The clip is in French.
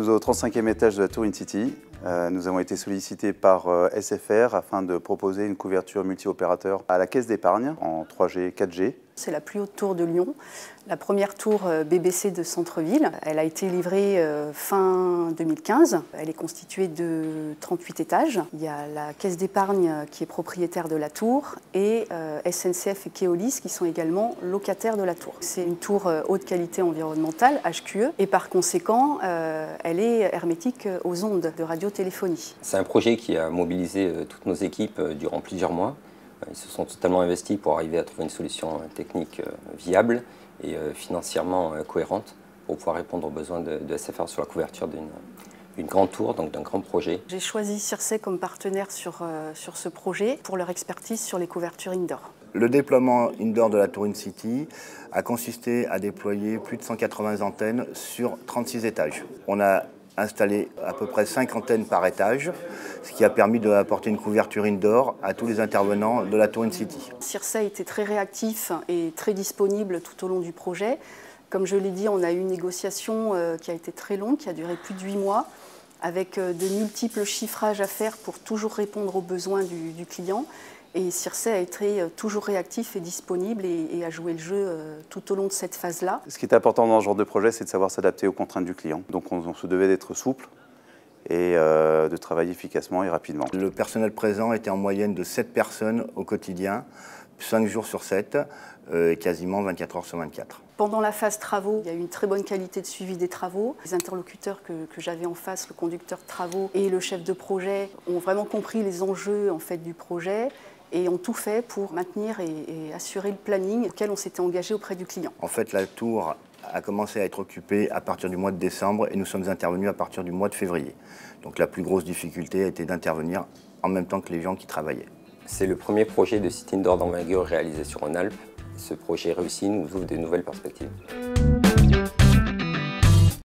sommes au 35e étage de la tour InCity. Nous avons été sollicités par SFR afin de proposer une couverture multi-opérateur à la caisse d'épargne en 3G, 4G. C'est la plus haute tour de Lyon, la première tour BBC de centre-ville. Elle a été livrée fin 2015. Elle est constituée de 38 étages. Il y a la caisse d'épargne qui est propriétaire de la tour et SNCF et Keolis qui sont également locataires de la tour. C'est une tour haute qualité environnementale, HQE, et par conséquent, elle est hermétique aux ondes de radiotéléphonie. C'est un projet qui a mobilisé toutes nos équipes durant plusieurs mois. Ils se sont totalement investis pour arriver à trouver une solution technique viable et financièrement cohérente pour pouvoir répondre aux besoins de SFR sur la couverture d'une grande tour, donc d'un grand projet. J'ai choisi Circé comme partenaire sur ce projet pour leur expertise sur les couvertures indoor. Le déploiement indoor de la tour InCity a consisté à déployer plus de 180 antennes sur 36 étages. On a installé à peu près 5 antennes par étage, ce qui a permis d'apporter une couverture indoor à tous les intervenants de la tour InCity. Circé a été très réactif et très disponible tout au long du projet. Comme je l'ai dit, on a eu une négociation qui a été très longue, qui a duré plus de 8 mois, avec de multiples chiffrages à faire pour toujours répondre aux besoins du client. Et Circé a été toujours réactif et disponible et a joué le jeu tout au long de cette phase-là. Ce qui est important dans ce genre de projet, c'est de savoir s'adapter aux contraintes du client. Donc on se devait d'être souple et de travailler efficacement et rapidement. Le personnel présent était en moyenne de 7 personnes au quotidien, 5 jours sur 7, et quasiment 24 heures sur 24. Pendant la phase travaux, il y a eu une très bonne qualité de suivi des travaux. Les interlocuteurs que j'avais en face, le conducteur de travaux et le chef de projet, ont vraiment compris les enjeux en fait, du projet et ont tout fait pour maintenir et assurer le planning auquel on s'était engagé auprès du client. En fait, la tour a commencé à être occupée à partir du mois de décembre et nous sommes intervenus à partir du mois de février. Donc la plus grosse difficulté a été d'intervenir en même temps que les gens qui travaillaient. C'est le premier projet de site indoor d'envergure réalisé sur Rhône-Alpes. Ce projet réussi nous ouvre de nouvelles perspectives.